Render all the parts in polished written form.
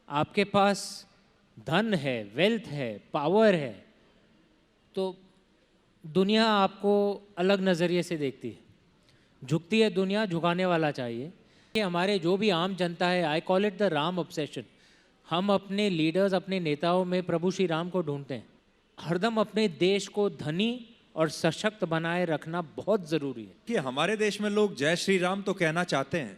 आपके पास धन है, वेल्थ है, पावर है, तो दुनिया आपको अलग नज़रिए से देखती है, झुकती है दुनिया, झुकाने वाला चाहिए। कि हमारे जो भी आम जनता है, I call it the Ram obsession. हम अपने लीडर्स, अपने नेताओं में प्रभु श्री राम को ढूंढते हैं। हरदम अपने देश को धनी और सशक्त बनाए रखना बहुत ज़रूरी है। कि हमारे देश में लोग जय श्री राम तो कहना चाहते हैं,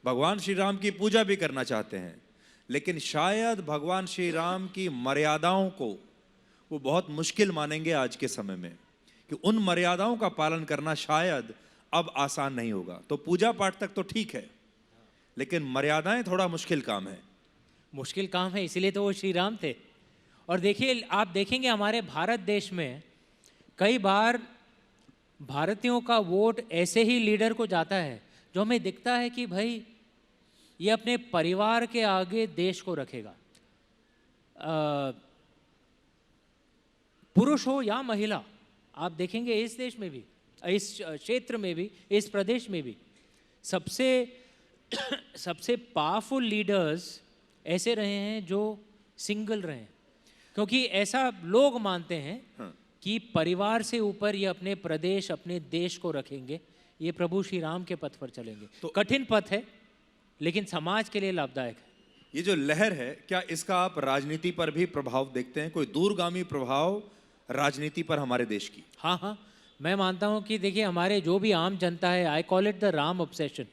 भगवान श्री राम की पूजा भी करना चाहते हैं, लेकिन शायद भगवान श्री राम की मर्यादाओं को वो बहुत मुश्किल मानेंगे आज के समय में, कि उन मर्यादाओं का पालन करना शायद अब आसान नहीं होगा। तो पूजा पाठ तक तो ठीक है, लेकिन मर्यादाएं थोड़ा मुश्किल काम है। मुश्किल काम है, इसीलिए तो वो श्री राम थे। और देखिए, आप देखेंगे हमारे भारत देश में कई बार भारतीयों का वोट ऐसे ही लीडर को जाता है जो हमें दिखता है कि भाई ये अपने परिवार के आगे देश को रखेगा, पुरुष हो या महिला। आप देखेंगे इस देश में भी, इस क्षेत्र में भी, इस प्रदेश में भी सबसे पावरफुल लीडर्स ऐसे रहे हैं जो सिंगल रहे हैं, क्योंकि ऐसा लोग मानते हैं कि परिवार से ऊपर ये अपने प्रदेश, अपने देश को रखेंगे, ये प्रभु श्री राम के पथ पर चलेंगे। तो कठिन पथ है, लेकिन समाज के लिए लाभदायक है। ये जो लहर है, क्या इसका आप राजनीति पर भी प्रभाव देखते हैं? कोई दूरगामी प्रभाव राजनीति पर हमारे देश की? हाँ, मैं मानता हूँ कि देखिए, हमारे जो भी आम जनता है, I call it the Ram obsession.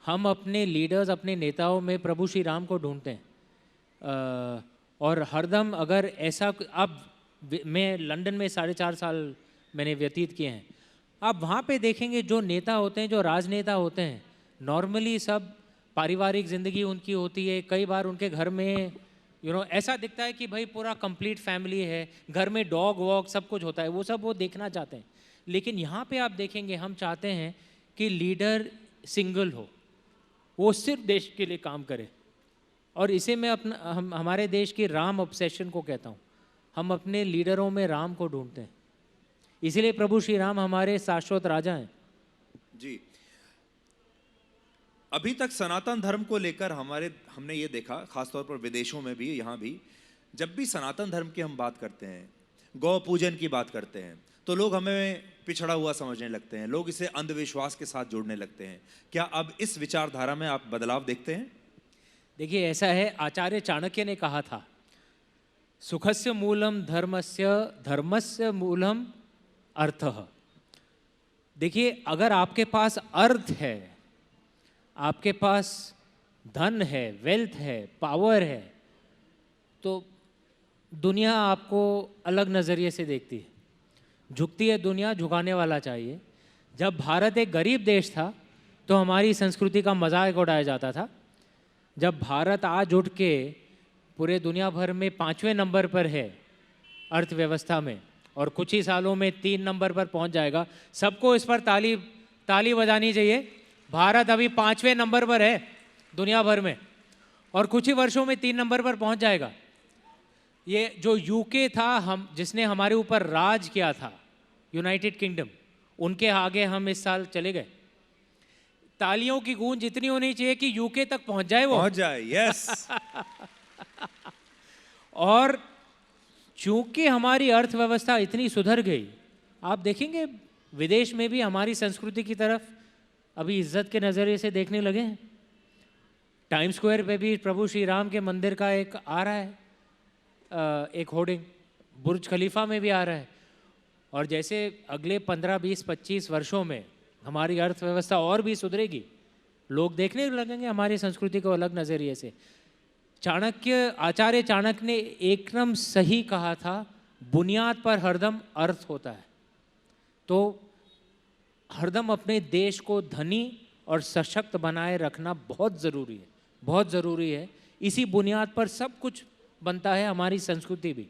हम अपने लीडर्स, अपने नेताओं में प्रभु श्री राम को ढूंढते हैं। और हरदम अगर ऐसा, अब मैं लंदन में 4.5 साल मैंने व्यतीत किए हैं। आप वहाँ पे देखेंगे जो नेता होते हैं, जो राजनेता होते हैं, नॉर्मली सब पारिवारिक ज़िंदगी उनकी होती है। कई बार उनके घर में ऐसा दिखता है कि भाई पूरा कंप्लीट फैमिली है, घर में डॉग वॉग सब कुछ होता है, वो सब वो देखना चाहते हैं। लेकिन यहाँ पे आप देखेंगे, हम चाहते हैं कि लीडर सिंगल हो, वो सिर्फ देश के लिए काम करे। और इसे मैं हमारे देश की राम ऑब्सेशन को कहता हूँ। हम अपने लीडरों में राम को ढूंढते हैं, इसीलिए प्रभु श्री राम हमारे शाश्वत राजा हैं। जी, अभी तक सनातन धर्म को लेकर हमने ये देखा, खासतौर पर विदेशों में भी, यहाँ भी, जब भी सनातन धर्म की हम बात करते हैं, गौ पूजन की बात करते हैं, तो लोग हमें पिछड़ा हुआ समझने लगते हैं, लोग इसे अंधविश्वास के साथ जोड़ने लगते हैं। क्या अब इस विचारधारा में आप बदलाव देखते हैं? देखिए, ऐसा है, आचार्य चाणक्य ने कहा था, सुखस्य मूलम धर्मस्य, धर्मस्य मूलम अर्थः। देखिए, अगर आपके पास अर्थ है, आपके पास धन है, वेल्थ है, पावर है, तो दुनिया आपको अलग नज़रिए से देखती है, झुकती है दुनिया, झुकाने वाला चाहिए। जब भारत एक गरीब देश था तो हमारी संस्कृति का मजाक उड़ाया जाता था। जब भारत आज उठ के पूरे दुनिया भर में 5वें नंबर पर है अर्थव्यवस्था में, और कुछ ही सालों में 3 नंबर पर पहुंच जाएगा, सबको इस पर ताली बजानी चाहिए। भारत अभी 5वें नंबर पर है दुनिया भर में, और कुछ ही वर्षों में 3 नंबर पर पहुंच जाएगा। ये जो यूके था, जिसने हमारे ऊपर राज किया था, यूनाइटेड किंगडम, उनके आगे हम इस साल चले गए। तालियों की गूंज इतनी होनी चाहिए कि यूके तक पहुंच जाए, वो पहुंच जाए, यस। और चूंकि हमारी अर्थव्यवस्था इतनी सुधर गई, आप देखेंगे विदेश में भी हमारी संस्कृति की तरफ अभी इज्जत के नज़रिए से देखने लगे हैं। टाइम स्क्वायर पे भी प्रभु श्री राम के मंदिर का एक आ रहा है, एक होर्डिंग। बुर्ज खलीफा में भी आ रहा है। और जैसे अगले 15, 20, 25 वर्षों में हमारी अर्थव्यवस्था और भी सुधरेगी, लोग देखने लगेंगे हमारी संस्कृति को अलग नज़रिए से। आचार्य चाणक्य ने एकदम सही कहा था, बुनियाद पर हरदम अर्थ होता है। तो हरदम अपने देश को धनी और सशक्त बनाए रखना बहुत ज़रूरी है, बहुत ज़रूरी है। इसी बुनियाद पर सब कुछ बनता है, हमारी संस्कृति भी।